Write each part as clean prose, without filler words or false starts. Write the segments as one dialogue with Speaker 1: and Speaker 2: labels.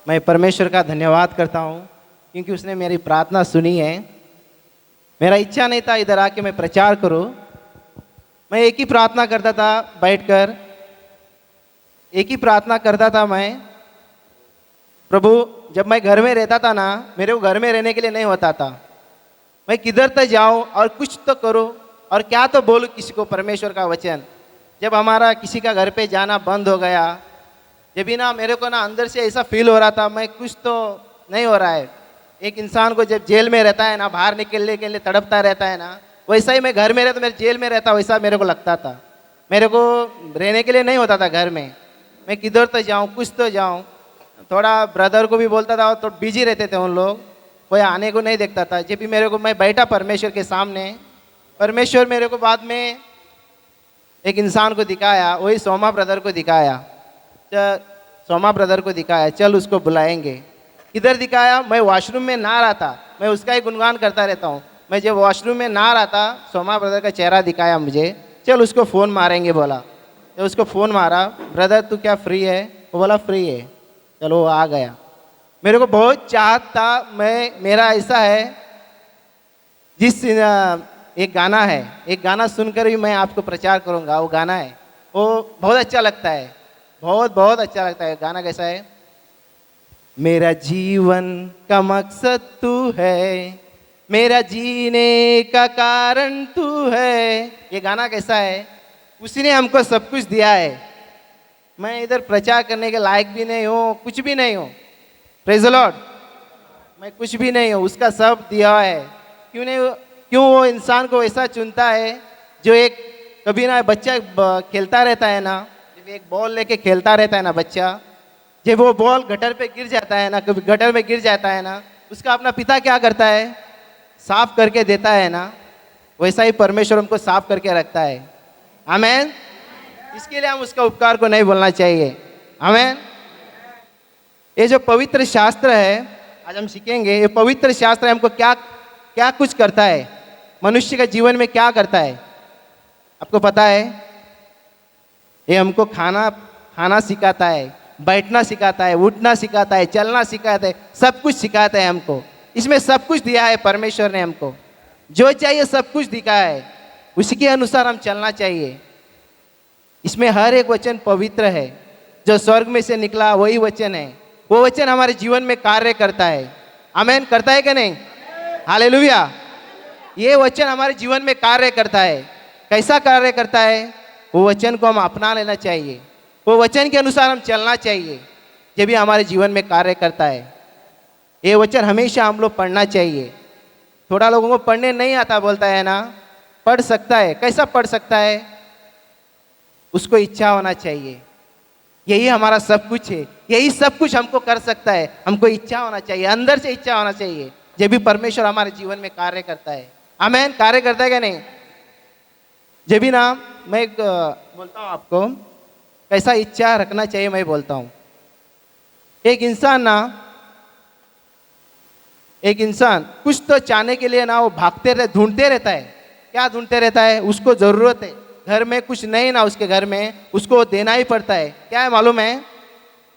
Speaker 1: मैं परमेश्वर का धन्यवाद करता हूँ क्योंकि उसने मेरी प्रार्थना सुनी है। मेरा इच्छा नहीं था इधर आके मैं प्रचार करूँ। मैं एक ही प्रार्थना करता था बैठकर, एक ही प्रार्थना करता था मैं, प्रभु जब मैं घर में रहता था ना, मेरे को घर में रहने के लिए नहीं होता था। मैं किधर तक जाऊँ और कुछ तो करूँ और क्या तो बोलूँ किसी को परमेश्वर का वचन। जब हमारा किसी का घर पे जाना बंद हो गया, जब भी ना मेरे को ना अंदर से ऐसा फील हो रहा था मैं कुछ तो नहीं हो रहा है। एक इंसान को जब जेल में रहता है ना, बाहर निकलने के लिए तड़पता रहता है ना, वैसा ही मैं घर में रहता, मेरे जेल में रहता वैसा मेरे को लगता था। मेरे को रहने के लिए नहीं होता था घर में। मैं किधर तो जाऊँ, कुछ तो जाऊँ। थोड़ा ब्रदर को भी बोलता था तो बिजी रहते थे उन लोग, कोई आने को नहीं देखता था। जब भी मेरे को मैं बैठा परमेश्वर के सामने, परमेश्वर मेरे को बाद में एक इंसान को दिखाया, वही सोमा ब्रदर को दिखाया। सोमा ब्रदर को दिखाया, चल उसको बुलाएंगे। इधर दिखाया, मैं वॉशरूम में नहा रहा था, मैं उसका ही गुणगान करता रहता हूँ। मैं जब वॉशरूम में नहा रहा था, सोमा ब्रदर का चेहरा दिखाया मुझे, चल उसको फ़ोन मारेंगे बोला। जब उसको फ़ोन मारा, ब्रदर तू क्या फ्री है? वो बोला फ्री है। चलो वो आ गया। मेरे को बहुत चाहत था, मेरा ऐसा है जिस एक गाना है, एक गाना सुनकर भी मैं आपको प्रचार करूँगा। वो गाना है, वो बहुत अच्छा लगता है, बहुत बहुत अच्छा लगता है। गाना कैसा है? मेरा जीवन का मकसद तू है, मेरा जीने का कारण तू है। ये गाना कैसा है? उसी ने हमको सब कुछ दिया है। मैं इधर प्रचार करने के लायक भी नहीं हूँ, कुछ भी नहीं हूँ। Praise the Lord. मैं कुछ भी नहीं हूँ, उसका सब दिया है। क्यों नहीं? क्यों वो इंसान को ऐसा चुनता है जो एक कभी ना बच्चा खेलता रहता है ना, जब एक बॉल लेके खेलता रहता है ना बच्चा, जब वो बॉल गटर पे गिर जाता है ना, कभी गटर में गिर जाता है ना, उसका अपना पिता क्या करता है? साफ करके देता है ना। वैसा ही परमेश्वर हमको साफ करके रखता है। आमेन। इसके लिए हम उसका उपकार को नहीं बोलना चाहिए। आमेन। ये जो पवित्र शास्त्र है, आज हम सीखेंगे ये पवित्र शास्त्र हमको क्या क्या कुछ करता है, मनुष्य के जीवन में क्या करता है। आपको पता है? ये हमको खाना खाना सिखाता है, बैठना सिखाता है, उठना सिखाता है, चलना सिखाता है, सब कुछ सिखाता है हमको। इसमें सब कुछ दिया है परमेश्वर ने हमको, जो चाहिए सब कुछ दिखा है, उसी के अनुसार हम चलना चाहिए। इसमें हर एक वचन पवित्र है, जो स्वर्ग में से निकला वही वचन है। वो वचन हमारे जीवन में कार्य करता है। आमेन। करता है कि नहीं? हालेलुया। ये वचन हमारे जीवन में कार्य करता है। कैसा कार्य करता है? वो वचन को हम अपना लेना चाहिए, वो वचन के अनुसार हम चलना चाहिए, जब भी हमारे जीवन में कार्य करता है। ये वचन हमेशा हम लोग पढ़ना चाहिए। थोड़ा लोगों को पढ़ने नहीं आता बोलता है ना, पढ़ सकता है। कैसा पढ़ सकता है? उसको इच्छा होना चाहिए। यही हमारा सब कुछ है, यही सब कुछ हमको कर सकता है। हमको इच्छा होना चाहिए, अंदर से इच्छा होना चाहिए, जब भी परमेश्वर हमारे जीवन में कार्य करता है। आमेन। कार्य करता है क्या नहीं? जब भी ना मैं बोलता हूँ आपको कैसा इच्छा रखना चाहिए, मैं बोलता हूँ। एक इंसान कुछ तो चाहने के लिए ना वो ढूंढते रहता है। क्या ढूंढते रहता है? उसको जरूरत है, घर में कुछ नहीं ना उसके घर में, उसको देना ही पड़ता है। क्या है मालूम है?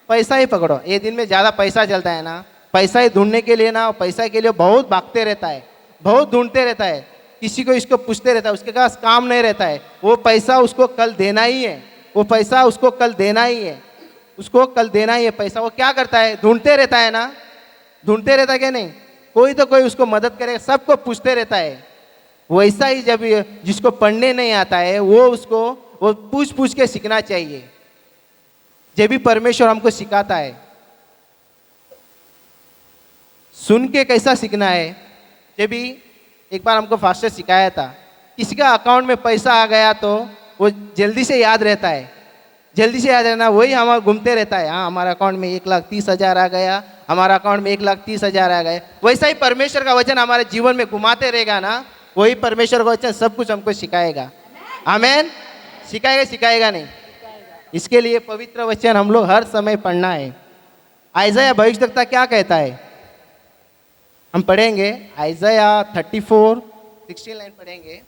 Speaker 1: पैसा ही पकड़ो। ये दिन में ज़्यादा पैसा चलता है ना, पैसा ही ढूंढने के लिए ना, पैसा के लिए बहुत भागते रहता है, बहुत ढूंढते रहता है। किसी को इसको पूछते रहता है, उसके पास काम नहीं रहता है। वो पैसा उसको कल देना ही है, वो पैसा उसको कल देना ही है, उसको कल देना ही है पैसा। वो क्या करता है? ढूंढते रहता है ना, ढूंढते रहता है क्या नहीं? कोई तो कोई उसको मदद करेगा, सबको पूछते रहता है। वैसा ही जब जिसको पढ़ने नहीं आता है वो पूछ पूछ के सीखना चाहिए, जब भी परमेश्वर हमको सिखाता है। सुन के कैसा सीखना है? जब भी एक बार हमको फास्टर सिखाया था, किसी का अकाउंट में पैसा आ गया तो वो जल्दी से याद रहता है, जल्दी से याद रहना, वही हमारा घूमते रहता है। हाँ, हमारा अकाउंट में 1,30,000 आ गया, हमारा अकाउंट में 1,30,000 आ गए। वैसा ही परमेश्वर का वचन हमारे जीवन में घुमाते रहेगा ना, वही परमेश्वर का वचन सब कुछ हमको सिखाएगा। आमेन। सिखाएगा, सिखाएगा नहीं? इसके लिए पवित्र वचन हम लोग हर समय पढ़ना है। आइज़ाया भविष्यवक्ता क्या कहता है? हम पढ़ेंगे आइज़ाया 34:16 पढ़ेंगे।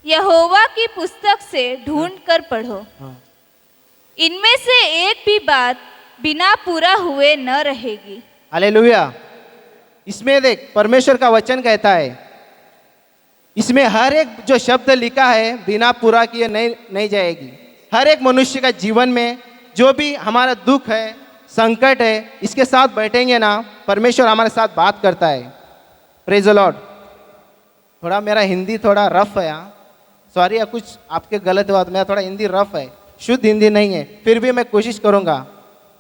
Speaker 2: यहोवा की पुस्तक से ढूंढ कर पढ़ो,
Speaker 1: हाँ।
Speaker 2: इनमें से एक भी बात बिना पूरा हुए न रहेगी।
Speaker 1: हालेलुया। इसमें देख परमेश्वर का वचन कहता है, इसमें हर एक जो शब्द लिखा है बिना पूरा किए नहीं जाएगी। हर एक मनुष्य का जीवन में जो भी हमारा दुख है, संकट है, इसके साथ बैठेंगे ना, परमेश्वर हमारे साथ बात करता है। Praise the Lord. थोड़ा मेरा हिंदी थोड़ा रफ है, सॉरी या कुछ आपके गलत हुआ तो मेरा थोड़ा हिंदी रफ है, शुद्ध हिंदी नहीं है, फिर भी मैं कोशिश करूंगा।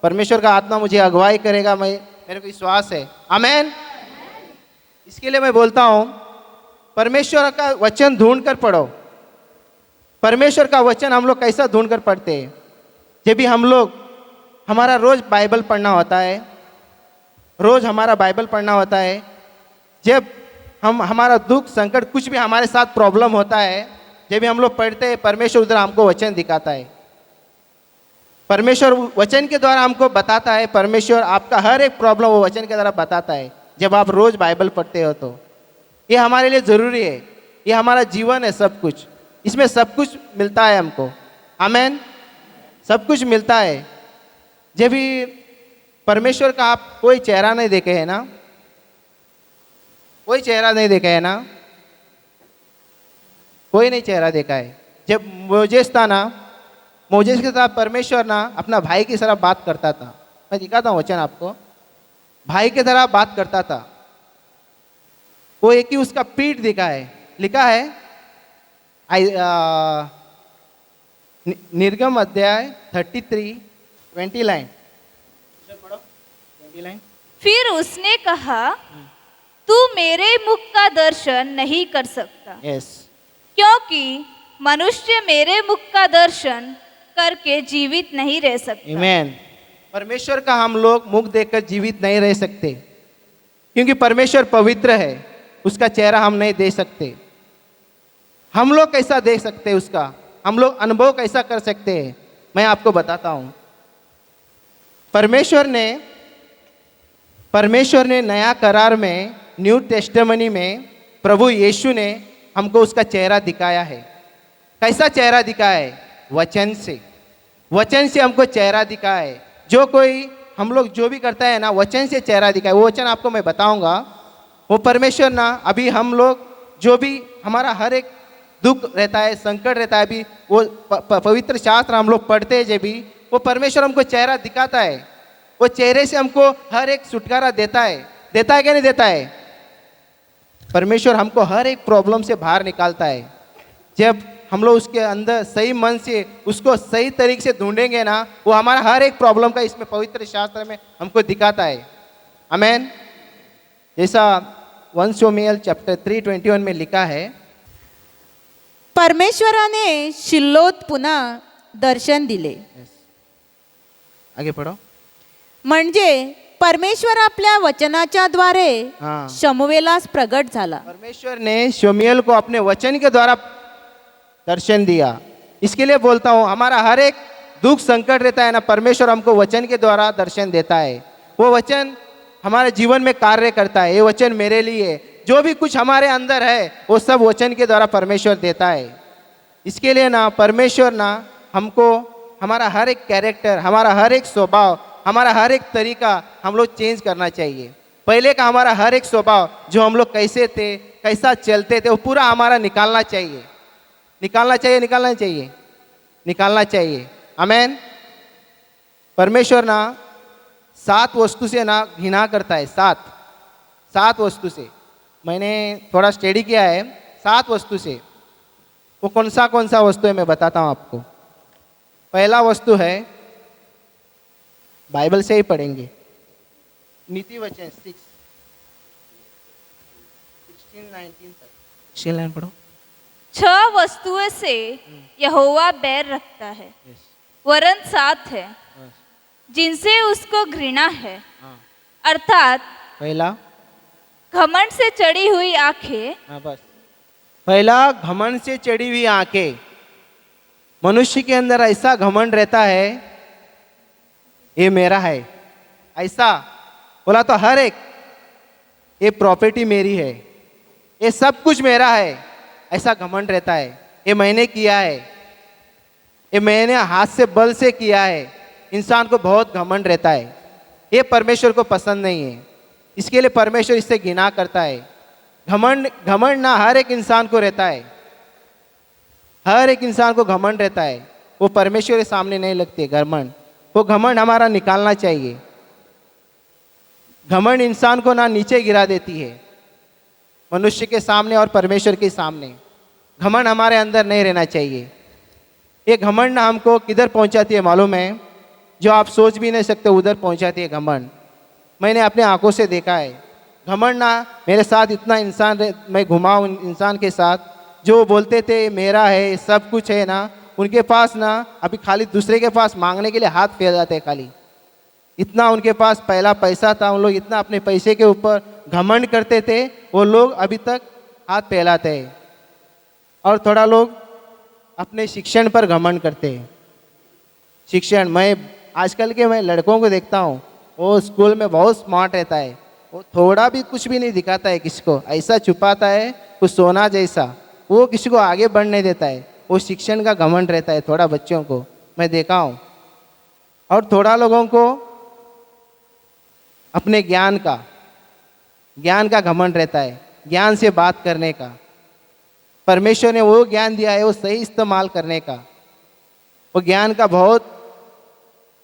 Speaker 1: परमेश्वर का आत्मा मुझे अगुवाई करेगा, मेरे को विश्वास है। आमेन। इसके लिए मैं बोलता हूँ, परमेश्वर का वचन ढूंढ कर पढ़ो। परमेश्वर का वचन हम लोग कैसा ढूंढ कर पढ़ते हैं? जब भी हम लोग, हमारा रोज बाइबल पढ़ना होता है, रोज हमारा बाइबल पढ़ना होता है। जब हमारा दुख संकट कुछ भी हमारे साथ प्रॉब्लम होता है, जब भी हम लोग पढ़ते हैं, परमेश्वर उधर हमको वचन दिखाता है। परमेश्वर वचन के द्वारा हमको बताता है। परमेश्वर आपका हर एक प्रॉब्लम वो वचन के द्वारा बताता है, जब आप रोज बाइबल पढ़ते हो तो। ये हमारे लिए ज़रूरी है, ये हमारा जीवन है। सब कुछ इसमें सब कुछ मिलता है हमको। आमेन। सब कुछ मिलता है। जब भी परमेश्वर का आप कोई चेहरा नहीं देखे है ना, कोई चेहरा नहीं देखा है ना, कोई नहीं चेहरा देखा है। जब मोजेस था ना, मोजेस के साथ परमेश्वर ना अपना भाई की तरह बात करता था। मैं दिखाता हूँ वचन आपको, भाई की तरह बात करता था। वो एक ही उसका पीठ दिखा है, लिखा है निर्गम अध्याय 33:20 लाइन।
Speaker 2: फिर उसने कहा, तू मेरे मुख का दर्शन नहीं कर सकता,
Speaker 1: यस,
Speaker 2: क्योंकि मनुष्य मेरे मुख का दर्शन करके जीवित नहीं रह सकता।
Speaker 1: आमीन। परमेश्वर का हम लोग मुख देखकर जीवित नहीं रह सकते, क्योंकि परमेश्वर पवित्र है, उसका चेहरा हम नहीं देख सकते। हम लोग कैसा देख सकते हैं उसका, हम लोग अनुभव कैसा कर सकते हैं? मैं आपको बताता हूँ। परमेश्वर ने नया करार में, न्यू टेस्टामेंट में प्रभु यीशु ने हमको उसका चेहरा दिखाया है। कैसा चेहरा दिखाया है? वचन से। वचन से हमको चेहरा दिखाया है। जो कोई हम लोग जो भी करता है ना, वचन से चेहरा दिखाए। वो वचन आपको मैं बताऊंगा। वो परमेश्वर ना, अभी हम लोग जो भी हमारा हर एक दुख रहता है, संकट रहता है, अभी वो पवित्र शास्त्र हम लोग पढ़ते हैं, जब भी वो परमेश्वर हमको चेहरा दिखाता है। वो चेहरे से हमको हर एक छुटकारा देता है। देता है क्या नहीं देता है? परमेश्वर हमको हर एक प्रॉब्लम से बाहर निकालता है। जब हम लोग उसके अंदर सही मन से उसको सही तरीके से ढूंढेंगे ना, वो हमारा हर एक प्रॉब्लम का इसमें पवित्र शास्त्र में हमको दिखाता है। आमेन। जैसा 1 शमूएल चैप्टर 3:21 में लिखा है,
Speaker 3: परमेश्वराने शिल्लोत पुन्हा दर्शन दिले।
Speaker 1: आगे पढ़ो।
Speaker 3: म्हणजे परमेश्वर आपल्या वचनाच्या द्वारे
Speaker 1: हाँ।
Speaker 3: शमूएलास प्रगट झाला।
Speaker 1: परमेश्वर ने शमूएल को अपने वचन के द्वारा दर्शन दिया। इसके लिए बोलता हूँ, हमारा हर एक दुख संकट रहता है ना, परमेश्वर हमको वचन के द्वारा दर्शन देता है। वो वचन हमारे जीवन में कार्य करता है। ये वचन मेरे लिए, जो भी कुछ हमारे अंदर है वो सब वचन के द्वारा परमेश्वर देता है। इसके लिए ना परमेश्वर ना हमको हमारा हर एक कैरेक्टर, हमारा हर एक स्वभाव, हमारा हर एक तरीका हम लोग चेंज करना चाहिए। पहले का हमारा हर एक स्वभाव, जो हम लोग कैसे थे, कैसा चलते थे, वो पूरा हमारा निकालना चाहिए। निकालना चाहिए, निकालना चाहिए, निकालना चाहिए। आमेन। परमेश्वर ना 7 वस्तु से ना घृणा करता है। 7 वस्तु से मैंने थोड़ा स्टडी किया है। 7 वस्तु से वो कौन सा वस्तु है मैं बताता हूँ आपको। पहला वस्तु है, बाइबल से ही पढ़ेंगे, नीति वचन 16-19 तक। 6 लाइन पढ़ो।
Speaker 2: 6 वस्तुओं से यहोवा बैर रखता है, वरन 7 है जिनसे उसको घृणा है। अर्थात
Speaker 1: पहला
Speaker 2: घमंड से चढ़ी हुई आंखें।
Speaker 1: हाँ बस। पहला घमंड से चढ़ी हुई आंखें। मनुष्य के अंदर ऐसा घमंड रहता है, ये मेरा है, ऐसा बोला तो हर एक, ये प्रॉपर्टी मेरी है, ये सब कुछ मेरा है, ऐसा घमंड रहता है। ये मैंने किया है, ये मैंने हाथ से बल से किया है, इंसान को बहुत घमंड रहता है, ये परमेश्वर को पसंद नहीं है। इसके लिए परमेश्वर इससे घृणा करता है। घमंड घमंड ना हर एक इंसान को रहता है, हर एक इंसान को घमंड रहता है, वो परमेश्वर के सामने नहीं लगते घमंड। वो घमंड हमारा निकालना चाहिए। घमंड इंसान को ना नीचे गिरा देती है, मनुष्य के सामने और परमेश्वर के सामने। घमंड हमारे अंदर नहीं रहना चाहिए। ये घमंड ना हमको किधर पहुंचाती है मालूम है? जो आप सोच भी नहीं सकते उधर पहुंचाती है घमंड। मैंने अपने आंखों से देखा है। घमंड ना मेरे साथ इतना इंसान मैं घुमा हूँ इंसान के साथ, जो बोलते थे मेरा है सब कुछ है ना, उनके पास ना अभी खाली दूसरे के पास मांगने के लिए हाथ फैलाते हैं खाली। इतना उनके पास पहला पैसा था, उन लोग इतना अपने पैसे के ऊपर घमंड करते थे, वो लोग अभी तक हाथ फैलाते हैं। और थोड़ा लोग अपने शिक्षण पर घमंड करते हैं। शिक्षण, मैं आजकल के मैं लड़कों को देखता हूँ, वो स्कूल में बहुत स्मार्ट रहता है, वो थोड़ा भी कुछ भी नहीं दिखाता है किसी को, ऐसा छुपाता है कुछ सोना जैसा, वो किसी को आगे बढ़ नहीं देता है। वो शिक्षण का घमंड रहता है थोड़ा बच्चों को, मैं देखा हूँ। और थोड़ा लोगों को अपने ज्ञान का घमंड रहता है, ज्ञान से बात करने का। परमेश्वर ने वो ज्ञान दिया है वो सही इस्तेमाल करने का। वो ज्ञान का बहुत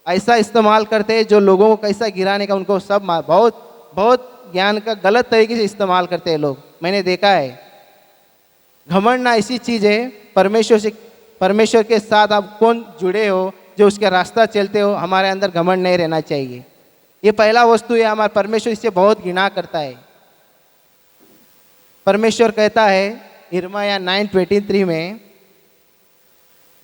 Speaker 1: ऐसा इस्तेमाल करते हैं जो लोगों को कैसा गिराने का, उनको सब बहुत बहुत ज्ञान का गलत तरीके से इस्तेमाल करते हैं लोग, मैंने देखा है। घमंड ना ऐसी चीज़ है, परमेश्वर के साथ आप कौन जुड़े हो, जो उसके रास्ता चलते हो, हमारे अंदर घमंड नहीं रहना चाहिए। ये पहला वस्तु है, हमारा परमेश्वर इससे बहुत घृणा करता है। परमेश्वर कहता है यिर्मयाह 9:23 में,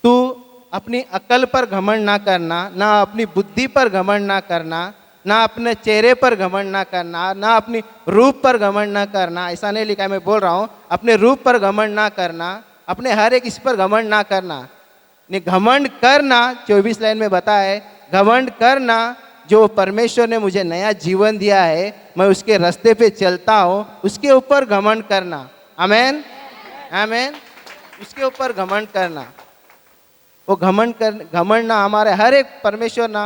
Speaker 1: तू अपनी अकल पर घमंड ना करना, ना अपनी बुद्धि पर घमंड ना करना, ना अपने चेहरे पर घमंड ना करना, ना अपनी रूप पर घमंड ना करना। ऐसा नहीं लिखा है, मैं बोल रहा हूँ, अपने रूप पर घमंड ना करना, अपने हर एक इस पर घमंड ना करना। नहीं, घमंड करना 24 लाइन में बताया है, घमंड करना जो परमेश्वर ने मुझे नया जीवन दिया है, मैं उसके रास्ते पे चलता हूँ, उसके ऊपर घमंड करना। आमेन आमेन। उसके ऊपर घमंड करना, वो घमंड ना हमारे हर एक परमेश्वर ना,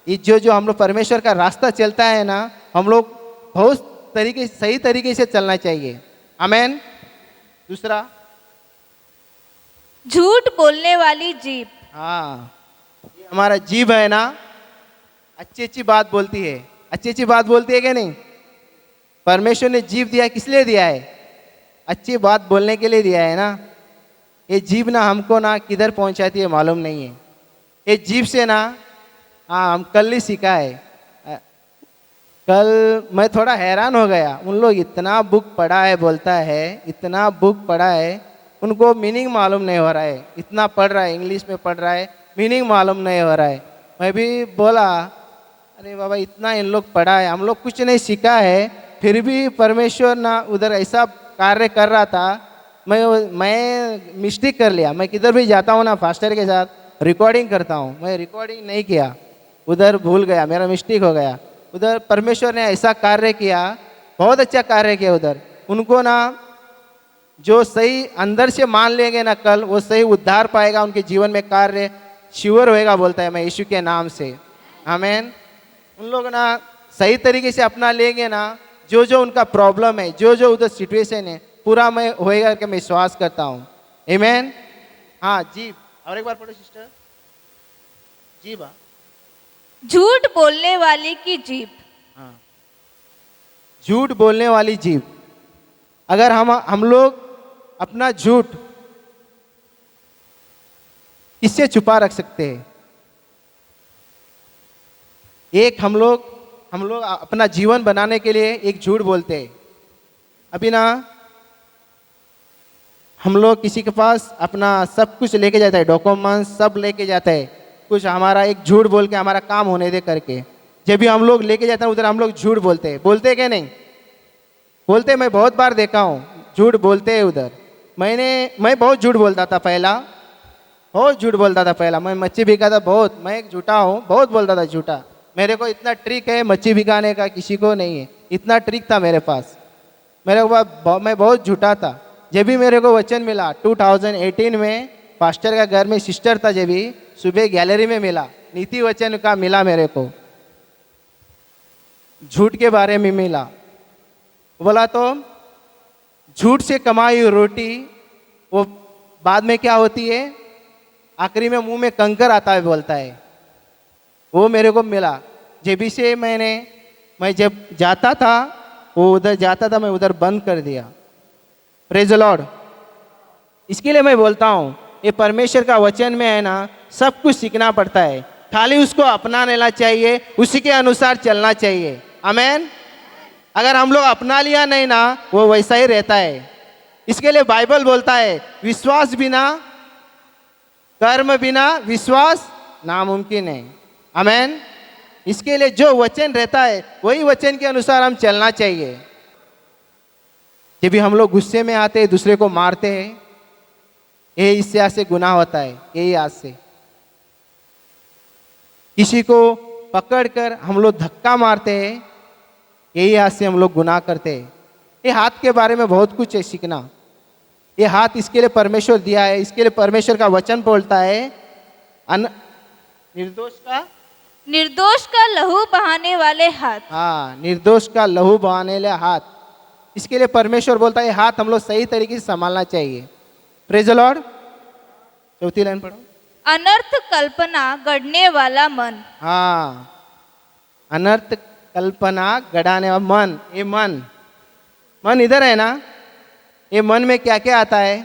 Speaker 1: ये जो हम लोग परमेश्वर का रास्ता चलता है ना, हम लोग बहुत सही तरीके से चलना चाहिए। आमेन। दूसरा,
Speaker 2: झूठ बोलने वाली जीभ।
Speaker 1: हाँ, ये हमारा जीभ है ना, अच्छी अच्छी बात बोलती है, अच्छी अच्छी बात बोलती है क्या नहीं? परमेश्वर ने जीभ दिया, किस लिए दिया है? अच्छी बात बोलने के लिए दिया है ना। ये जीभ ना हमको ना किधर पहुंचाती है मालूम नहीं है। ये जीभ से ना, हाँ, हम कल ही सीखा है। कल मैं थोड़ा हैरान हो गया, उन लोग इतना बुक पढ़ा है, बोलता है इतना बुक पढ़ा है, उनको मीनिंग मालूम नहीं हो रहा है। इतना पढ़ रहा है, इंग्लिश में पढ़ रहा है, मीनिंग मालूम नहीं हो रहा है। मैं भी बोला, अरे बाबा इतना इन लोग पढ़ा है, हम लोग कुछ नहीं सीखा है, फिर भी परमेश्वर ना उधर ऐसा कार्य कर रहा था। मैं मिस्टेक कर लिया। मैं किधर भी जाता हूँ ना फास्टर के साथ रिकॉर्डिंग करता हूँ, मैं रिकॉर्डिंग नहीं किया, उधर भूल गया, मेरा मिस्टेक हो गया। उधर परमेश्वर ने ऐसा कार्य किया, बहुत अच्छा कार्य किया उधर। उनको ना जो सही अंदर से मान लेंगे ना कल, वो सही उद्धार पाएगा, उनके जीवन में कार्य श्योर होएगा, बोलता है मैं यीशु के नाम से। आमीन। उन लोग ना सही तरीके से अपना लेंगे ना, जो उनका प्रॉब्लम है, जो उधर सिचुएशन है, पूरा मैं होएगा करके मैं विश्वास करता हूँ। आमीन। हाँ जी, और एक बार पढ़ो सिस्टर जी। बा
Speaker 2: झूठ बोलने वाली की जीभ।
Speaker 1: हाँ, झूठ बोलने वाली जीभ। अगर हम लोग अपना झूठ किससे छुपा रख सकते हैं? एक हम लोग अपना जीवन बनाने के लिए एक झूठ बोलते हैं। अभी ना हम लोग किसी के पास अपना सब कुछ लेके जाता है, डॉक्यूमेंट्स सब लेके जाता है, कुछ हमारा एक झूठ बोल के हमारा काम होने दे करके। जब भी हम लोग लेके जाते हैं उधर हम लोग झूठ बोलते हैं क्या नहीं? बोलते। मैं बहुत बार देखा हूँ झूठ बोलते हैं उधर। मैं बहुत झूठ बोलता था पहला, बहुत झूठ बोलता था पहला। मैं मच्छी बिकाता बहुत, मैं एक झूठा हूँ, बहुत बोलता था झूठा। मेरे को इतना ट्रिक है मच्छी बिकाने का, किसी को नहीं है, इतना ट्रिक था मेरे पास। मैं बहुत झूठा था। जब भी मेरे को वचन मिला 2018 में, पास्टर का घर में सिस्टर था, जब भी सुबह गैलरी में मिला, नीति वचन का मिला मेरे को, झूठ के बारे में मिला। बोला तो झूठ से कमाई हुई रोटी वो बाद में क्या होती है, आखिरी में मुंह में कंकर आता है बोलता है, वो मेरे को मिला। जब से मैं जब जाता था वो उधर जाता था, मैं उधर बंद कर दिया। Praise the Lord. इसके लिए मैं बोलता हूँ ये परमेश्वर का वचन में है ना, सब कुछ सीखना पड़ता है, खाली उसको अपना लेना चाहिए, उसी के अनुसार चलना चाहिए। आमेन। अगर हम लोग अपना लिया नहीं ना, वो वैसा ही रहता है। इसके लिए बाइबल बोलता है विश्वास बिना कर्म बिना विश्वास नामुमकिन है। आमेन। इसके लिए जो वचन रहता है वही वचन के अनुसार हम चलना चाहिए। जब भी हम लोग गुस्से में आते हैं, दूसरे को मारते हैं, ये इससे आज से गुनाह होता है। यही आज से किसी को पकड़कर हम लोग धक्का मारते हैं, यही आज से हम लोग गुनाह करते हैं। ये हाथ के बारे में बहुत कुछ है सीखना। ये हाथ इसके लिए परमेश्वर दिया है, इसके लिए परमेश्वर का वचन बोलता है
Speaker 2: निर्दोष का लहू बहाने वाले हाथ।
Speaker 1: हाँ, निर्दोष का लहू बहाने वाले हाथ। इसके लिए परमेश्वर बोलता है हाथ हम लोग सही तरीके से संभालना चाहिए। Praise the Lord. चौथी लाइन पढ़ो।
Speaker 2: अनर्थ कल्पना गढ़ने वाला मन।
Speaker 1: हाँ, अनर्थ कल्पना गढ़ाने वाला मन। ये मन इधर है ना, ये मन में क्या क्या आता है,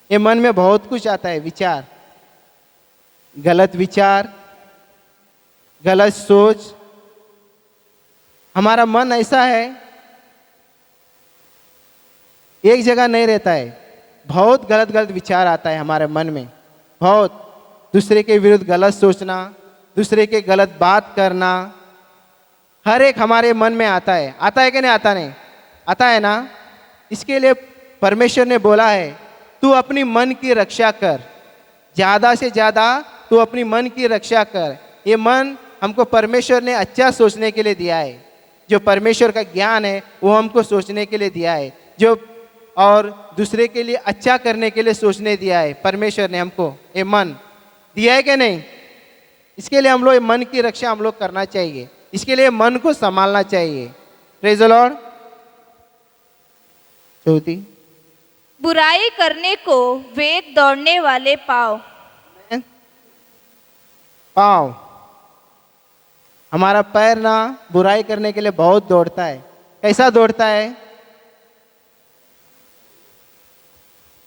Speaker 1: ये मन में बहुत कुछ आता है। विचार, गलत विचार, गलत सोच। हमारा मन ऐसा है, एक जगह नहीं रहता है, बहुत गलत गलत विचार आता है हमारे मन में। बहुत दूसरे के विरुद्ध गलत सोचना, दूसरे के गलत बात करना, हर एक हमारे मन में आता है। आता है कि नहीं? आता है ना। इसके लिए परमेश्वर ने बोला है तू अपनी मन की रक्षा कर, ज़्यादा से ज़्यादा तू अपनी मन की रक्षा कर। ये मन हमको परमेश्वर ने अच्छा सोचने के लिए दिया है। जो परमेश्वर का ज्ञान है वो हमको सोचने के लिए दिया है, जो और दूसरे के लिए अच्छा करने के लिए सोचने दिया है। परमेश्वर ने हमको ये मन दिया है कि नहीं? इसके लिए हम लोग मन की रक्षा हम लोग करना चाहिए, इसके लिए मन को संभालना चाहिए। Praise the Lord. चौथी,
Speaker 2: बुराई करने को वेग दौड़ने वाले पाँव।
Speaker 1: पाँव, हमारा पैर ना बुराई करने के लिए बहुत दौड़ता है। कैसा दौड़ता है?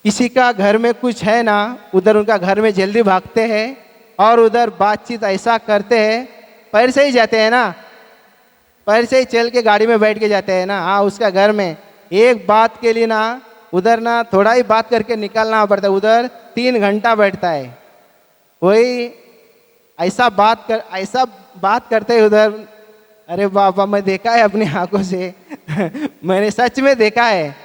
Speaker 1: किसी का घर में कुछ है ना, उधर उनका घर में जल्दी भागते हैं और उधर बातचीत ऐसा करते हैं, पैर से ही जाते हैं ना, पैर से ही चल के गाड़ी में बैठ के जाते हैं ना। हाँ, उसका घर में एक बात के लिए ना उधर ना थोड़ा ही बात करके निकलना पड़ता है, उधर 3 घंटा बैठता है। वही ऐसा बात करते हैं उधर। अरे बाबा, मैं देखा है अपनी आंखों से मैंने सच में देखा है,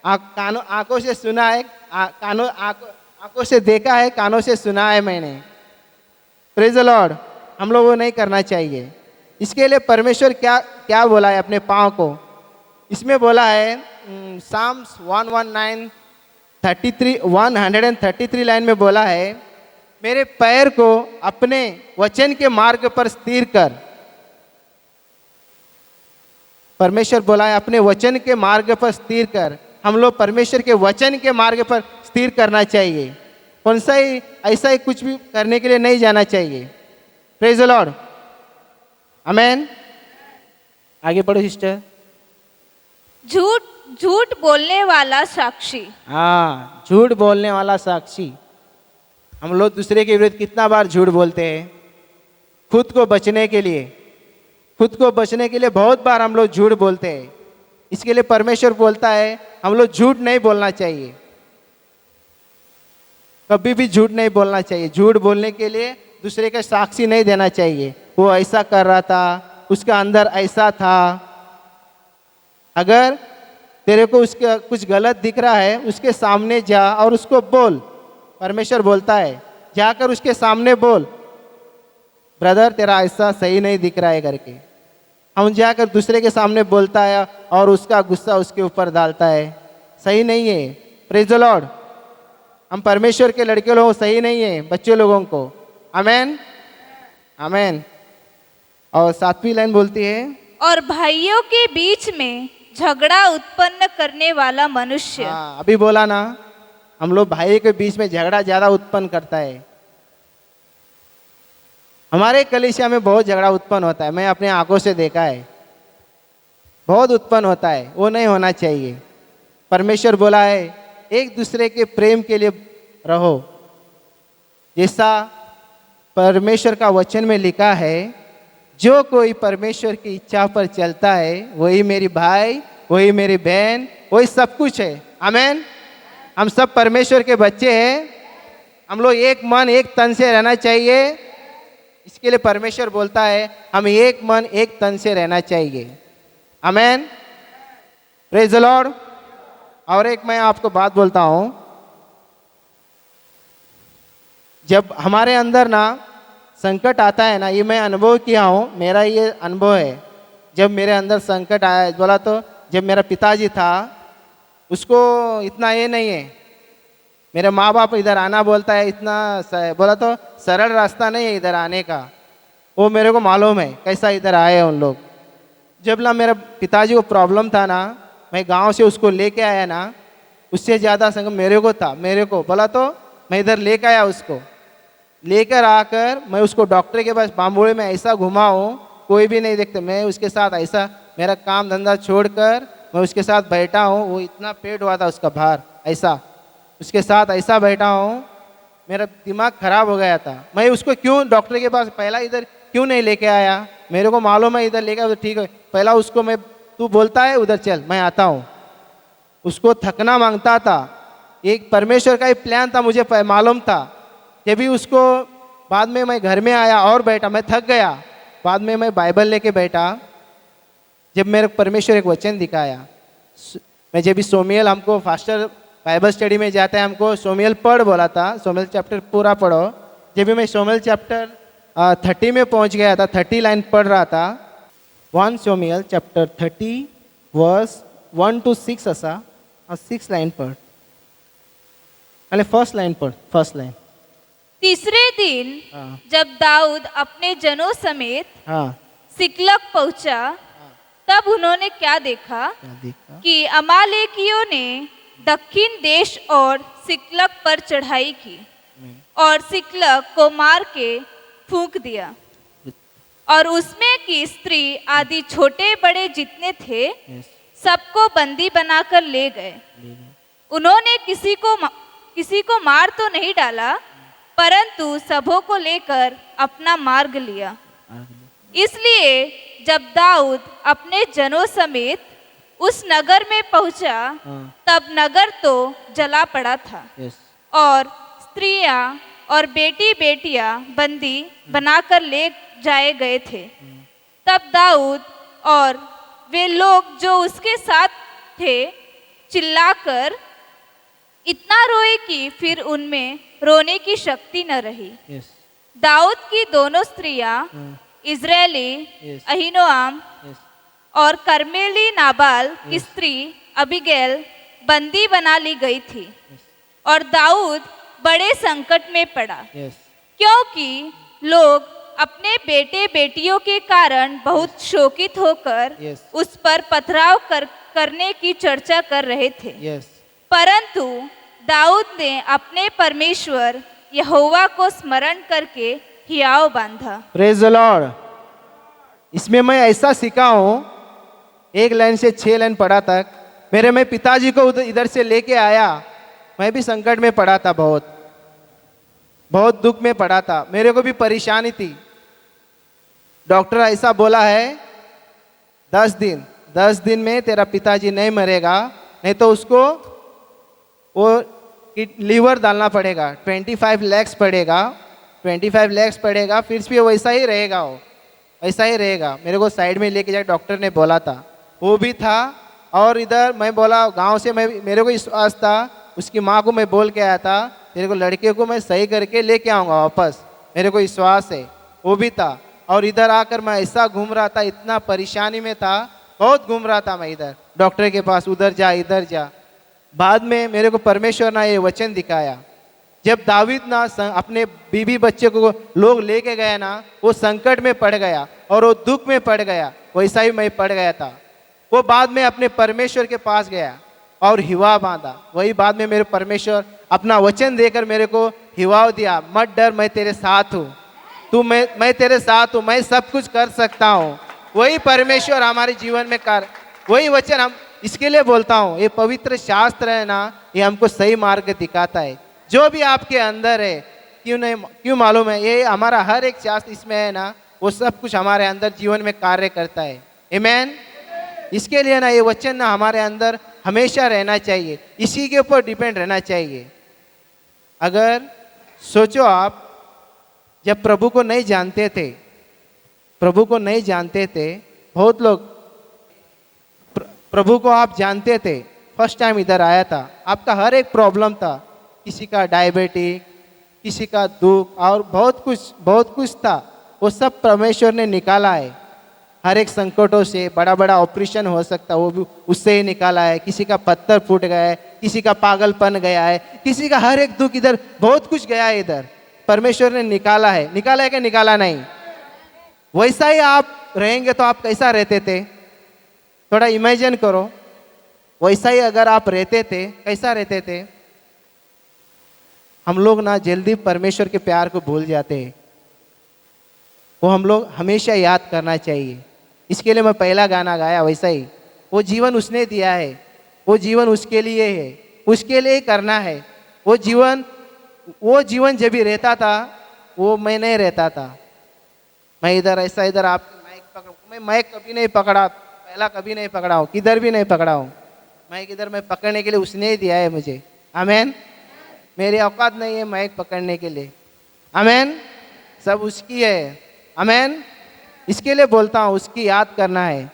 Speaker 1: आंखों से सुना है, आंखों से देखा है, कानों से सुना है मैंने। Praise the Lord. हम लोग वो नहीं करना चाहिए। इसके लिए परमेश्वर क्या क्या बोला है अपने पाँव को? इसमें बोला है साम्स 133 लाइन में बोला है मेरे पैर को अपने वचन के मार्ग पर स्थिर कर। परमेश्वर बोला है अपने वचन के मार्ग पर स्थिर कर। हम लोग परमेश्वर के वचन के मार्ग पर स्थिर करना चाहिए। कौन सा ही ऐसा ही कुछ भी करने के लिए नहीं जाना चाहिए। Praise the lord. आमेन। आगे पढ़ो सिस्टर।
Speaker 2: झूठ बोलने वाला साक्षी।
Speaker 1: हाँ, झूठ बोलने वाला साक्षी। हम लोग दूसरे के विरुद्ध कितना बार झूठ बोलते हैं, खुद को बचने के लिए बहुत बार हम लोग झूठ बोलते हैं। इसके लिए परमेश्वर बोलता है हम लोग झूठ नहीं बोलना चाहिए, कभी भी झूठ नहीं बोलना चाहिए। झूठ बोलने के लिए दूसरे का साक्षी नहीं देना चाहिए। वो ऐसा कर रहा था, उसका अंदर ऐसा था। अगर तेरे को उसका कुछ गलत दिख रहा है, उसके सामने जा और उसको बोल। परमेश्वर बोलता है जाकर उसके सामने बोल, ब्रदर तेरा ऐसा सही नहीं दिख रहा है करके। हम जाकर दूसरे के सामने बोलता है और उसका गुस्सा उसके ऊपर डालता है, सही नहीं है। Praise the Lord. हम परमेश्वर के लड़के लोगों सही नहीं है, बच्चे लोगों को। आमेन, आमेन। और 7वीं लाइन बोलती है,
Speaker 2: और भाइयों के बीच में झगड़ा उत्पन्न करने वाला मनुष्य
Speaker 1: हाँ अभी बोला ना, हम लोग भाई के बीच में झगड़ा ज्यादा उत्पन्न करता है। हमारे कलीसिया में बहुत झगड़ा उत्पन्न होता है, मैं अपने आंखों से देखा है, बहुत उत्पन्न होता है। वो नहीं होना चाहिए। परमेश्वर बोला है एक दूसरे के प्रेम के लिए रहो, जैसा परमेश्वर का वचन में लिखा है, जो कोई परमेश्वर की इच्छा पर चलता है वही मेरी भाई, वही मेरी बहन, वही सब कुछ है। आमेन। हम सब परमेश्वर के बच्चे हैं। हम लोग एक मन एक तन से रहना चाहिए। इसके लिए परमेश्वर बोलता है हम एक मन एक तन से रहना चाहिए। आमेन, प्रेज द लॉर्ड। और एक मैं आपको बात बोलता हूँ, जब हमारे अंदर ना संकट आता है ना, ये मैं अनुभव किया हूँ, मेरा ये अनुभव है। जब मेरे अंदर संकट आया, बोला तो जब मेरा पिताजी था, उसको इतना ये नहीं है, मेरे माँ बाप इधर आना बोलता है, इतना बोला तो सरल रास्ता नहीं है इधर आने का। वो मेरे को मालूम है कैसा इधर आए उन लोग। जब ना मेरा पिताजी को प्रॉब्लम था ना, मैं गांव से उसको लेके आया ना, उससे ज़्यादा संकट मेरे को था। मेरे को बोला तो मैं इधर लेकर आया, उसको लेकर आकर मैं उसको डॉक्टर के पास बाम्बोड़े में ऐसा घुमाऊँ, कोई भी नहीं देखते। मैं उसके साथ ऐसा मेरा काम धंधा छोड़कर मैं उसके साथ बैठा हूँ। वो इतना पेट हुआ था उसका भार, ऐसा उसके साथ ऐसा बैठा हूँ, मेरा दिमाग खराब हो गया था। मैं उसको क्यों डॉक्टर के पास पहला इधर क्यों नहीं लेके आया? मेरे को मालूम है इधर लेके आया तो ठीक है, पहला उसको मैं, तू बोलता है उधर चल, मैं आता हूँ। उसको थकना मांगता था। एक परमेश्वर का ही प्लान था, मुझे मालूम था। जब भी उसको बाद में मैं घर में आया और बैठा, मैं थक गया, बाद में मैं बाइबल लेके बैठा। जब मेरे परमेश्वर एक वचन दिखाया, मैं जब भी सोमियल, हमको फास्टर बाइबल स्टडी में जाता है, हमको सोमियल पढ़ बोला था, सोमियल चैप्टर पूरा पढ़ो। जब भी मैं सोमियल चैप्टर 30 में पहुंच गया था, 30 लाइन पढ़ रहा था। 1 सोमियल चैप्टर 30 वर्स 1 to 6 असा, 6 लाइन पढ़, अरे फर्स्ट लाइन पढ़, फर्स्ट लाइन।
Speaker 2: तीसरे दिन
Speaker 1: हाँ
Speaker 2: जब दाऊद अपने जनों समेत
Speaker 1: हाँ,
Speaker 2: सिकलग पहुंचा, तब उन्होंने क्या देखा
Speaker 1: क्या देखा?
Speaker 2: कि अमालेकियों ने दक्षिण देश और सिकलग पर चढ़ाई की और सिकलग को मार के फूंक दिया, और उसमें की स्त्री आदि छोटे बड़े जितने थे
Speaker 1: यस,
Speaker 2: सबको बंदी बनाकर ले गए। उन्होंने किसी को मार तो नहीं डाला, परंतु सबों को लेकर अपना मार्ग लिया। इसलिए जब दाऊद अपने जनों समेत उस नगर में पहुंचा,
Speaker 1: हाँ,
Speaker 2: तब नगर तो जला पड़ा था
Speaker 1: यस,
Speaker 2: और स्त्रियां और बेटी बेटियां बंदी बनाकर ले जाए गए थे। तब दाऊद और वे लोग जो उसके साथ थे चिल्लाकर इतना रोए कि फिर उनमें रोने की शक्ति न रही।
Speaker 1: यस,
Speaker 2: दाऊद की दोनों स्त्रियां
Speaker 1: हाँ,
Speaker 2: इजरायली
Speaker 1: यस,
Speaker 2: अहीनोआम
Speaker 1: यस,
Speaker 2: और कर्मेली नाबाल की स्त्री अबीगैल बंदी बना ली गई थी, और दाऊद बड़े संकट में पड़ा,
Speaker 1: यस,
Speaker 2: क्योंकि लोग अपने बेटे बेटियों के कारण बहुत शोकित होकर
Speaker 1: यस,
Speaker 2: उस पर पथराव करने की चर्चा कर रहे थे।
Speaker 1: यस,
Speaker 2: परंतु दाऊद ने अपने परमेश्वर यहोवा को स्मरण करके हियाव बांधा।
Speaker 1: Praise the Lord. इसमें मैं ऐसा सीखा हूँ, 1 लाइन से 6 लाइन पढ़ा तक। मैं पिताजी को इधर से लेके आया, मैं भी संकट में पड़ा था, बहुत दुख में पड़ा था, मेरे को भी परेशानी थी। डॉक्टर ऐसा बोला है 10 दिन में तेरा पिताजी नहीं मरेगा, नहीं तो उसको वो लीवर डालना पड़ेगा, 25 लाख पड़ेगा, 25 लाख पड़ेगा, फिर भी वैसा ही रहेगा, वो वैसा ही रहेगा। मेरे को साइड में लेके जाकर डॉक्टर ने बोला था, वो भी था। और इधर मैं बोला गांव से, मेरे को विश्वास था, उसकी माँ को मैं बोल के आया था, तेरे को लड़के को मैं सही करके लेके आऊँगा वापस, मेरे को विश्वास है, वो भी था। और इधर आकर मैं ऐसा घूम रहा था, इतना परेशानी में था, बहुत घूम रहा था मैं इधर डॉक्टर के पास, उधर जा इधर जा। बाद में मेरे को परमेश्वर ने ये वचन दिखाया, जब दावीद ना अपने बीवी बच्चे को लोग लेके गए ना, वो संकट में पड़ गया और वो दुख में पड़ गया, वैसा ही मैं पड़ गया था। वो बाद में अपने परमेश्वर के पास गया और हिवा बांधा। वही बाद में मेरे परमेश्वर अपना वचन देकर मेरे को हिवाव दिया, मत डर, मैं तेरे साथ हूँ, मैं तेरे साथ हूँ, मैं सब कुछ कर सकता हूँ। वही परमेश्वर हमारे जीवन में कर, वही वचन हम इसके लिए बोलता हूँ, ये पवित्र शास्त्र है ना, ये हमको सही मार्ग दिखाता है। जो भी आपके अंदर है, क्यों मालूम है, ये हमारा हर एक शास्त्र इसमें है ना, वो सब कुछ हमारे अंदर जीवन में कार्य करता है। आमीन। इसके लिए ना ये वचन ना हमारे अंदर हमेशा रहना चाहिए, इसी के ऊपर डिपेंड रहना चाहिए। अगर सोचो आप जब प्रभु को नहीं जानते थे, बहुत लोग प्रभु को आप जानते थे, फर्स्ट टाइम इधर आया था, आपका हर एक प्रॉब्लम था, किसी का डायबिटिक, किसी का दुख और बहुत कुछ था, वो सब परमेश्वर ने निकाला है। हर एक संकटों से, बड़ा बड़ा ऑपरेशन हो सकता है वो भी उससे ही निकाला है। किसी का पत्थर फूट गया है, किसी का पागलपन गया है, किसी का हर एक दुख, इधर बहुत कुछ गया है, इधर परमेश्वर ने निकाला है कि निकाला नहीं। वैसा ही आप रहेंगे तो आप कैसा रहते थे, थोड़ा इमेजिन करो। वैसा ही अगर आप रहते थे, कैसा रहते थे? हम लोग ना जल्दी परमेश्वर के प्यार को भूल जाते हैं, वो हम लोग हमेशा याद करना चाहिए। इसके लिए मैं पहला गाना गाया, वैसा ही वो जीवन उसने दिया है, वो जीवन उसके लिए है, उसके लिए ही करना है। वो जीवन जब भी रहता था, वो मैं नहीं रहता था। मैं इधर ऐसा, इधर आप माइक पकड़, मैं कभी नहीं पकड़ा, पहला कभी नहीं पकड़ा हूँ, किधर भी नहीं पकड़ा हूँ। माइक इधर मैं पकड़ने के लिए उसने ही दिया है मुझे। आमीन। मेरी औकात नहीं है माइक पकड़ने के लिए। आमीन। सब उसकी है। आमीन। इसके लिए बोलता हूँ, उसकी याद करना है।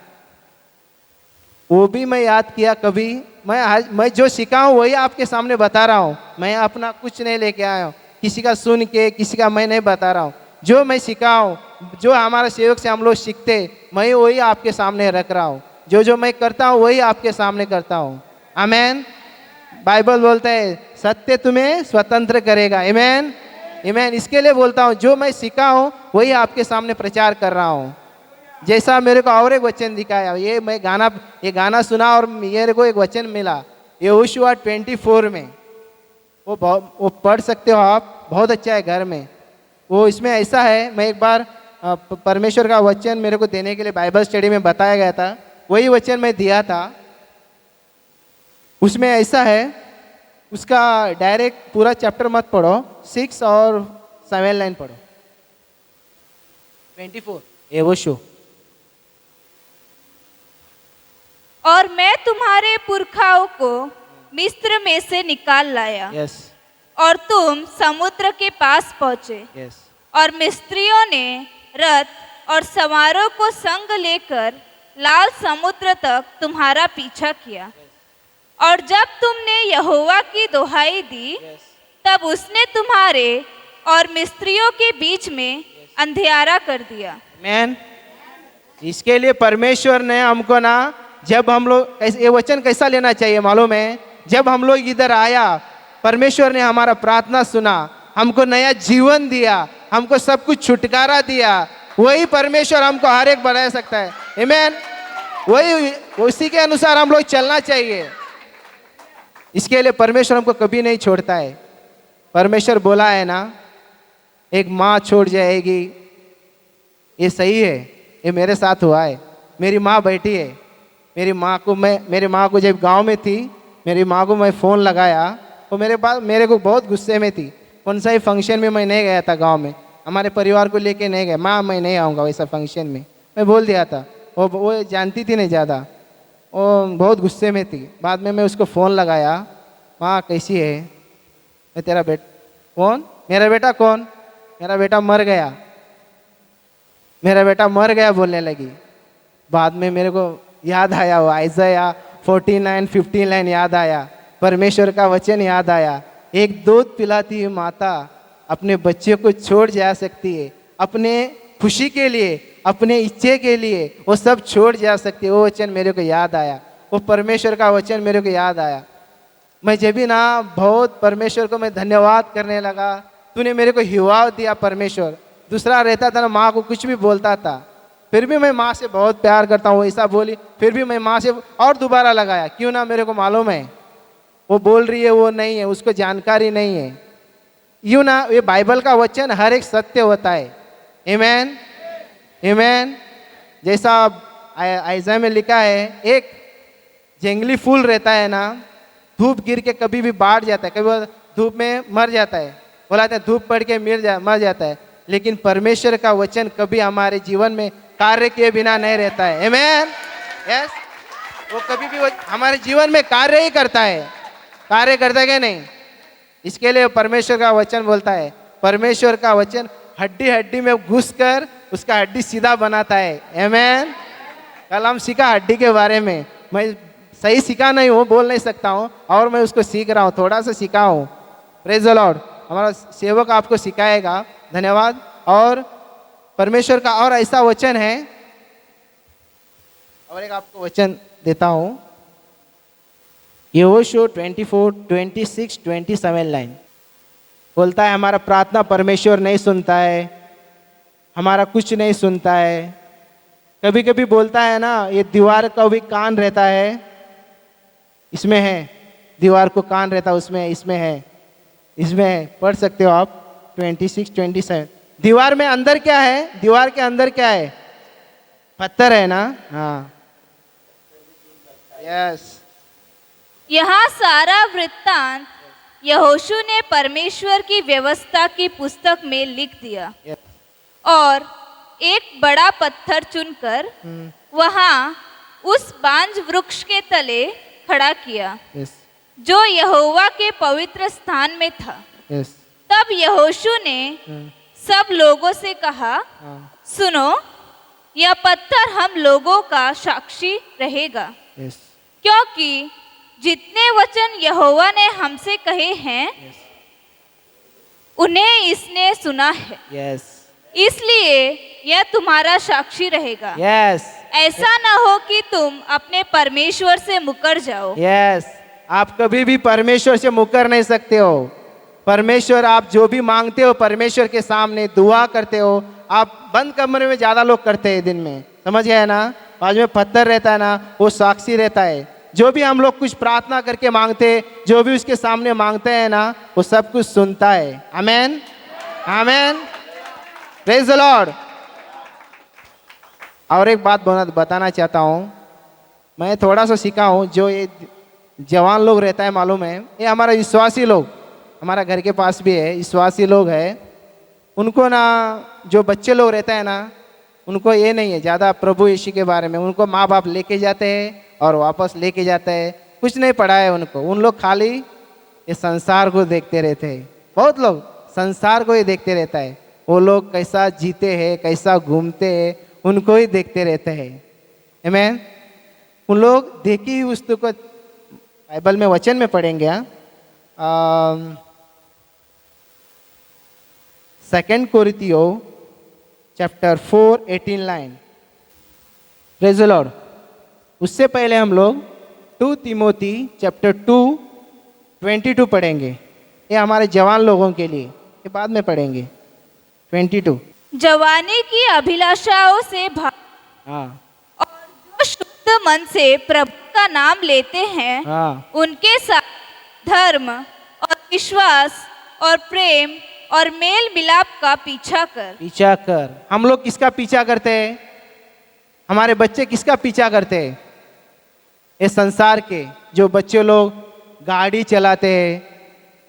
Speaker 1: वो भी मैं याद किया कभी, मैं जो सीखा हूँ वही आपके सामने बता रहा हूँ। मैं अपना कुछ नहीं लेके आया हूँ, किसी का सुन के, किसी का मैं नहीं बता रहा हूँ। जो मैं सीखा हूँ, जो हमारे सेवक से हम लोग सीखते, मैं वही आपके सामने रख रहा हूँ। जो मैं करता हूँ वही आपके सामने करता हूँ। आमीन। बाइबल बोलता है सत्य तुम्हें स्वतंत्र करेगा। आमीन। आमीन। इसके लिए बोलता हूँ, जो मैं सीखा हूँ वही आपके सामने प्रचार कर रहा हूँ। जैसा मेरे को और एक वचन दिखाया, ये गाना सुना और मेरे को एक वचन मिला, यहोशुआ 24 में। वो पढ़ सकते हो आप, बहुत अच्छा है घर में। वो इसमें ऐसा है, मैं एक बार परमेश्वर का वचन मेरे को देने के लिए बाइबल स्टडी में बताया गया था, वही वचन मैं दिया था। उसमें ऐसा है, उसका डायरेक्ट पूरा चैप्टर मत पढ़ो, 6 और 7 लाइन पढ़ो। 24 यहोशुआ।
Speaker 2: और मैं तुम्हारे पुरखाओं को मिस्र में से निकाल लाया।
Speaker 1: यस।
Speaker 2: और तुम समुद्र के पास पहुंचे।
Speaker 1: यस।
Speaker 2: और मिस्रियों ने रथ और सवारों को संग लेकर लाल समुद्र तक तुम्हारा पीछा किया। और जब तुमने यहोवा की दुहाई दी, तब उसने तुम्हारे और मिस्रियों के बीच में अंधियारा कर दिया।
Speaker 1: मैन, इसके लिए परमेश्वर ने हमको ना, जब हम लोग, ये वचन कैसा लेना चाहिए मालूम है? जब हम लोग इधर आया, परमेश्वर ने हमारा प्रार्थना सुना, हमको नया जीवन दिया, हमको सब कुछ छुटकारा दिया। वही परमेश्वर हमको हर एक बढ़ा सकता है। आमीन। वही, उसी के अनुसार हम लोग चलना चाहिए। इसके लिए परमेश्वर हमको कभी नहीं छोड़ता है। परमेश्वर बोला है ना, एक माँ छोड़ जाएगी, ये सही है, ये मेरे साथ हुआ है। मेरी माँ बैठी है, मेरी माँ को जब गांव में थी, मेरी माँ को मैं फ़ोन लगाया, वो मेरे को बहुत गुस्से में थी। कौन सा ही फंक्शन में मैं नहीं गया था गांव में, हमारे परिवार को लेके नहीं गया। माँ मैं नहीं आऊँगा वैसा फंक्शन में, मैं बोल दिया था। वो जानती थी नहीं ज़्यादा, वो बहुत गुस्से में थी। बाद में मैं उसको फ़ोन लगाया, माँ कैसी है? मैं तेरा कौन? मेरा बेटा कौन? मेरा बेटा मर गया, मेरा बेटा मर गया बोलने लगी। बाद में मेरे को याद आया, वो आइज़ाया 49:15 लाइन याद आया, परमेश्वर का वचन याद आया। एक दूध पिलाती हुई माता अपने बच्चे को छोड़ जा सकती है, अपने खुशी के लिए, अपने इच्छे के लिए वो सब छोड़ जा सकती है। वो वचन मेरे को याद आया, वो परमेश्वर का वचन मेरे को याद आया। मैं जब भी ना बहुत परमेश्वर को मैं धन्यवाद करने लगा, तूने मेरे को हिवाव दिया परमेश्वर। दूसरा रहता था ना, माँ को कुछ भी बोलता था, फिर भी मैं माँ से बहुत प्यार करता हूँ, ऐसा बोली, फिर भी मैं माँ से और दोबारा लगाया। क्यों ना, मेरे को मालूम है वो बोल रही है वो नहीं है, उसको जानकारी नहीं है। यूँ ना, ये बाइबल का वचन हर एक सत्य होता है। आमीन, आमीन। जैसा आयजा में लिखा है, एक जंगली फूल रहता है ना, धूप गिर के कभी भी बाढ़ जाता है, कभी वो धूप में मर जाता है, बोला था धूप पड़ के मर जाता है, लेकिन परमेश्वर का वचन कभी हमारे जीवन में कार्य किए बिना नहीं रहता है। आमीन, यस। वो कभी भी हमारे जीवन में कार्य ही करता है, कार्य करता है क्या नहीं। इसके लिए परमेश्वर का वचन बोलता है, परमेश्वर का वचन हड्डी हड्डी में घुसकर उसका हड्डी सीधा बनाता है। आमीन। कल हम सीखा हड्डी के बारे में, मैं सही सीखा नहीं हूँ, बोल नहीं सकता हूँ, और मैं उसको सीख रहा हूँ, थोड़ा सा सीखा हूँ। Praise the Lord. हमारा सेवक आपको सिखाएगा। धन्यवाद। और परमेश्वर का और ऐसा वचन है, और एक आपको वचन देता हूँ, यहोशू 24:26-27 लाइन बोलता है, हमारा प्रार्थना परमेश्वर नहीं सुनता है, हमारा कुछ नहीं सुनता है। कभी कभी बोलता है ना, ये दीवार का भी कान रहता है, इसमें है, दीवार को कान रहता है उसमें, इसमें है, इसमें है। पढ़ सकते हो आप 26-27। दीवार में अंदर क्या है, दीवार के अंदर क्या है, पत्थर है ना। हाँ, यस।
Speaker 2: यहाँ सारा वृत्तांत यहोशू ने परमेश्वर की व्यवस्था की पुस्तक में लिख दिया और एक बड़ा पत्थर चुनकर वहाँ उस बांज वृक्ष के तले खड़ा किया, जो यहोवा के पवित्र स्थान में था। तब यहोशू ने सब लोगों से कहा, सुनो, यह पत्थर हम लोगों का साक्षी रहेगा, क्योंकि जितने वचन यहोवा ने हमसे कहे हैं उन्हें इसने सुना है। इसलिए यह तुम्हारा साक्षी रहेगा। ऐसा न हो कि तुम अपने परमेश्वर से मुकर जाओ।
Speaker 1: आप कभी भी परमेश्वर से मुकर नहीं सकते हो। परमेश्वर, आप जो भी मांगते हो परमेश्वर के सामने दुआ करते हो, आप बंद कमरे में ज्यादा लोग करते हैं दिन में, समझ गए ना। आज में पत्थर रहता है ना, वो साक्षी रहता है। जो भी हम लोग कुछ प्रार्थना करके मांगते, जो भी उसके सामने मांगते हैं ना, वो सब कुछ सुनता है। आमेन, आमेन, प्रेज द लॉर्ड। और एक बात बताना चाहता हूँ, मैं थोड़ा सा सीखा हूँ। जो ये जवान लोग रहता है, मालूम है, ये हमारा विश्वासी लोग, हमारा घर के पास भी है, विश्वासी लोग है। उनको ना, जो बच्चे लोग रहता है ना, उनको ये नहीं है ज़्यादा प्रभु यीशु के बारे में। उनको माँ बाप लेके जाते हैं और वापस लेके जाते हैं, कुछ नहीं पढ़ा है उनको। उन लोग खाली ये संसार को देखते रहते हैं। बहुत लोग संसार को ही देखते रहता है, वो लोग कैसा जीते हैं, कैसा घूमते हैं, उनको ही देखते रहते हैं। आमीन। उन लोग देखी हुई वस्तु को, बाइबल में वचन में पढ़ेंगे, 2 कोरिन्थियों chapter 4:18 line. Praise the lord. उससे पहले हम लोग 2 तिमोथी चैप्टर 2:22 पढ़ेंगे। ये हमारे जवान लोगों के लिए, ये बाद में पढ़ेंगे। 22।
Speaker 2: जवानी की अभिलाषाओं से
Speaker 1: हाँ,
Speaker 2: और जो शुद्ध मन से प्रभु का नाम लेते हैं,
Speaker 1: हाँ,
Speaker 2: उनके साथ धर्म और विश्वास और प्रेम और मेल मिलाप का पीछा कर।
Speaker 1: हम लोग किसका पीछा करते हैं? हमारे बच्चे किसका पीछा करते हैं? ये संसार के जो बच्चे लोग गाड़ी चलाते हैं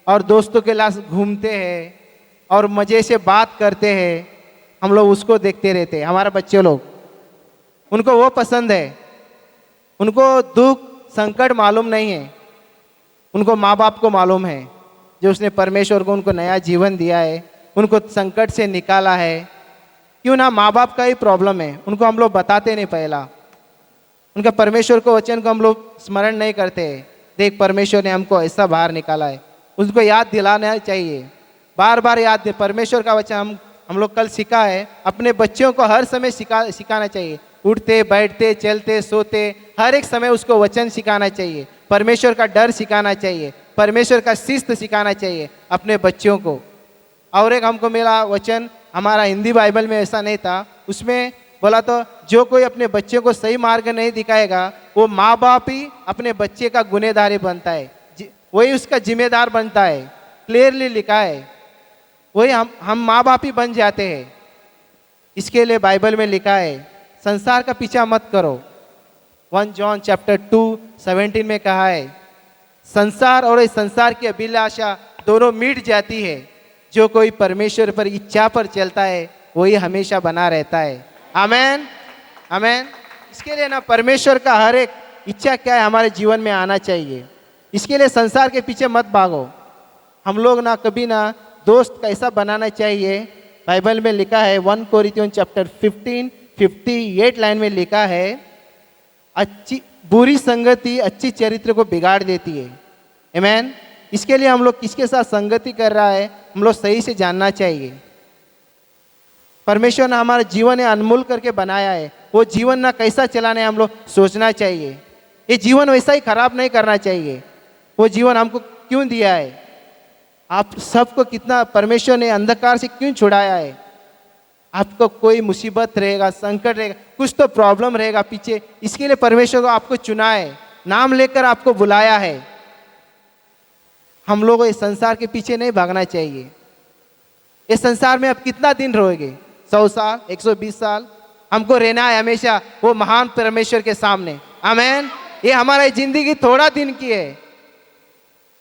Speaker 1: और दोस्तों के साथ घूमते हैं और मज़े से बात करते हैं, हम लोग उसको देखते रहते हैं। हमारे बच्चे लोग, उनको वो पसंद है। उनको दुख संकट मालूम नहीं है, उनको माँ बाप को मालूम है, जो उसने परमेश्वर को उनको नया जीवन दिया है, उनको संकट से निकाला है। क्यों ना, माँ बाप का ही प्रॉब्लम है, उनको हम लोग बताते नहीं। पहला उनका परमेश्वर को वचन को हम लोग स्मरण नहीं करते। देख, परमेश्वर ने हमको ऐसा बाहर निकाला है, उसको याद दिलाना चाहिए, बार बार याद। परमेश्वर का वचन हम लोग कल सीखा है, अपने बच्चों को हर समय सिखाना चाहिए। उठते बैठते चलते सोते हर एक समय उसको वचन सिखाना चाहिए, परमेश्वर का डर सिखाना चाहिए, परमेश्वर का शिस्त सिखाना चाहिए अपने बच्चों को। और एक हमको मिला वचन, हमारा हिंदी बाइबल में ऐसा नहीं था, उसमें बोला तो जो कोई अपने बच्चे को सही मार्ग नहीं दिखाएगा वो माँ बाप ही अपने बच्चे का गुनहगारी बनता है, वही उसका जिम्मेदार बनता है। क्लियरली लिखा है, वही हम माँ बाप ही बन जाते हैं। इसके लिए बाइबल में लिखा है संसार का पीछा मत करो। 1 जॉन चैप्टर 2:17 में कहा है संसार और इस संसार की अभिलाषा दोनों मिट जाती है, जो कोई परमेश्वर पर इच्छा पर चलता है वही हमेशा बना रहता है। आमेन, आमेन। इसके लिए ना परमेश्वर का हर एक इच्छा क्या है हमारे जीवन में आना चाहिए। इसके लिए संसार के पीछे मत भागो। हम लोग ना कभी ना दोस्त कैसा बनाना चाहिए, बाइबल में लिखा है 1 कोरिन्थियों चैप्टर 15:58 लाइन में लिखा है बुरी संगति अच्छी चरित्र को बिगाड़ देती है। आमेन। इसके लिए हम लोग किसके साथ संगति कर रहा है हम लोग सही से जानना चाहिए। परमेश्वर ने हमारा जीवन अनमोल करके बनाया है, वो जीवन ना कैसा चलाना है हम लोग सोचना चाहिए। ये जीवन वैसा ही खराब नहीं करना चाहिए। वो जीवन हमको क्यों दिया है, आप सबको कितना परमेश्वर ने अंधकार से क्यों छुड़ाया है। आपको कोई मुसीबत रहेगा, संकट रहेगा, कुछ तो प्रॉब्लम रहेगा पीछे, इसके लिए परमेश्वर को आपको चुना है, नाम लेकर आपको बुलाया है। हम लोगों को इस संसार के पीछे नहीं भागना चाहिए। इस संसार में आप कितना दिन रहोगे, 100 साल, 120 साल? हमको रहना है हमेशा वो महान परमेश्वर के सामने। आमेन। ये हमारी जिंदगी थोड़ा दिन की है,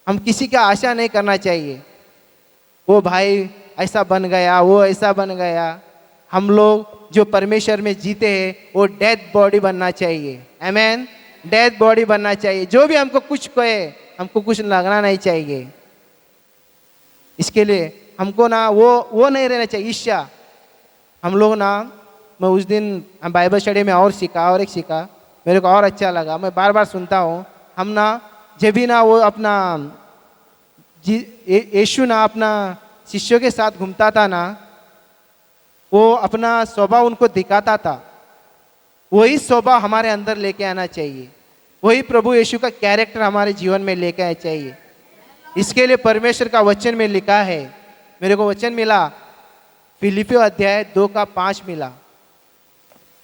Speaker 1: हम किसी का आशा नहीं करना चाहिए। वो भाई ऐसा बन गया, वो ऐसा बन गया। हम लोग जो परमेश्वर में जीते हैं वो डेथ बॉडी बनना चाहिए। आमेन। डेथ बॉडी बनना चाहिए। जो भी हमको कुछ कहे हमको कुछ लगना नहीं चाहिए। इसके लिए हमको ना वो नहीं रहना चाहिए ईर्ष्या। हम लोग ना, मैं उस दिन बाइबल स्टडी में और सीखा, और एक सीखा, मेरे को और अच्छा लगा, मैं बार बार सुनता हूँ। हम ना जब भी ना वो अपना यीशु ना अपना शिष्यों के साथ घूमता था ना, वो अपना स्वभाव उनको दिखाता था, वही स्वभाव हमारे अंदर लेके आना चाहिए। वही प्रभु यीशु का कैरेक्टर हमारे जीवन में लेके आना चाहिए। इसके लिए परमेश्वर का वचन में लिखा है, मेरे को वचन मिला फिलिपियों अध्याय 2:5 मिला।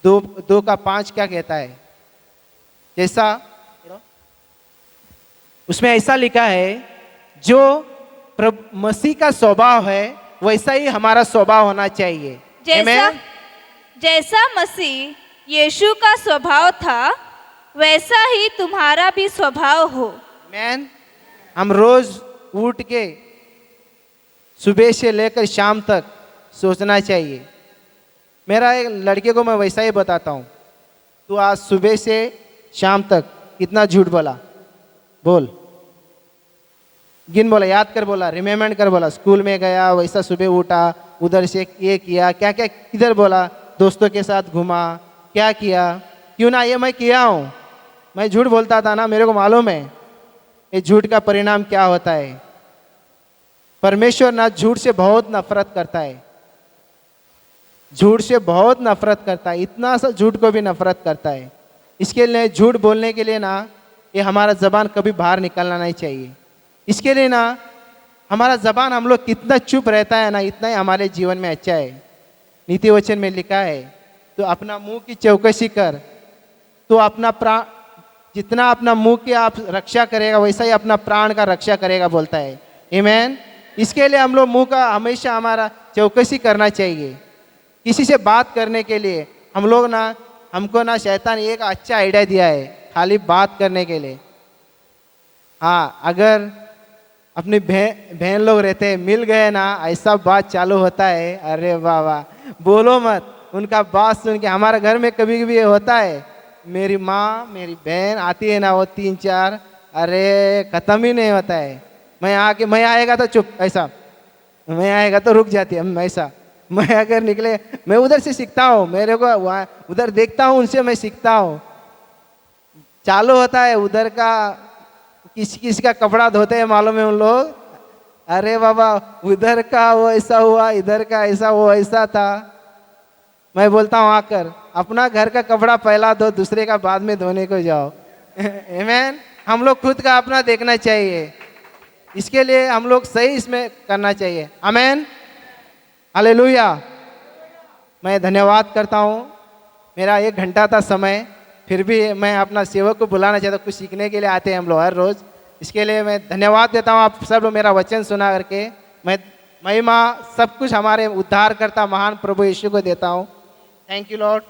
Speaker 1: 2:5 क्या कहता है, जैसा उसमें ऐसा लिखा है जो मसीह का स्वभाव है वैसा ही हमारा स्वभाव होना चाहिए।
Speaker 2: जैसा मसीह यीशु का स्वभाव था वैसा ही तुम्हारा भी स्वभाव हो। मैन,
Speaker 1: हम रोज उठ के सुबह से लेकर शाम तक सोचना चाहिए। मेरा एक लड़के को मैं वैसा ही बताता हूँ, तू आज सुबह से शाम तक कितना झूठ बोला, बोल, गिन, बोला, याद कर, बोला, रिमेम्बर कर, बोला, स्कूल में गया वैसा सुबह उठा, उधर से ये किया, क्या क्या किधर बोला, दोस्तों के साथ घूमा, क्या किया, क्यों ना ये मैं किया हूँ। मैं झूठ बोलता था ना, मेरे को मालूम है ये झूठ का परिणाम क्या होता है। परमेश्वर ना झूठ से बहुत नफरत करता है, झूठ से बहुत नफरत करता है, इतना सा झूठ को भी नफरत करता है। इसके लिए झूठ बोलने के लिए ना ये हमारा ज़बान कभी बाहर निकलना नहीं चाहिए। इसके लिए ना हमारा ज़बान, हम लोग कितना चुप रहता है ना, इतना ही हमारे जीवन में अच्छा है। नीति वचन में लिखा है तो अपना मुंह की चौकसी कर, तो अपना प्राण, जितना अपना मुंह की आप रक्षा करेगा वैसा ही अपना प्राण का रक्षा करेगा, बोलता है। आमीन। इसके लिए हम लोग मुंह का हमेशा हमारा चौकसी करना चाहिए। किसी से बात करने के लिए हम लोग ना, हमको ना शैतान एक अच्छा आइडिया दिया है खाली बात करने के लिए। हाँ, अगर अपनी बहन लोग रहते हैं, मिल गए ना, ऐसा बात चालू होता है, अरे वाह वाह, बोलो मत। उनका बात सुन के हमारे घर में कभी कभी होता है, मेरी माँ मेरी बहन आती है ना, वो 3-4, अरे ख़त्म ही नहीं होता है। मैं आएगा तो चुप, ऐसा, मैं आएगा तो रुक जाती है, ऐसा। मैं अगर निकले, मैं उधर से सीखता हूँ, मेरे को वहाँ उधर देखता हूँ, उनसे मैं सीखता हूँ। चालू होता है उधर का, किसी का कपड़ा धोते हैं मालूम है उन लोग, अरे बाबा उधर का वो ऐसा हुआ, इधर का ऐसा, वो ऐसा था। मैं बोलता हूँ आकर अपना घर का कपड़ा पहला धो, दूसरे का बाद में धोने को जाओ। आमीन। हम लोग खुद का अपना देखना चाहिए। इसके लिए हम लोग सही इसमें करना चाहिए। आमेन, हालेलुया। मैं धन्यवाद करता हूँ, मेरा 1 घंटा था समय, फिर भी मैं अपना सेवक को बुलाना चाहता हूँ। कुछ सीखने के लिए आते हैं हम लोग हर रोज़, इसके लिए मैं धन्यवाद देता हूँ आप सब लोग मेरा वचन सुना करके। मैं महिमा सब कुछ हमारे उद्धार करता महान प्रभु यीशु को देता हूँ। Thank you Lord.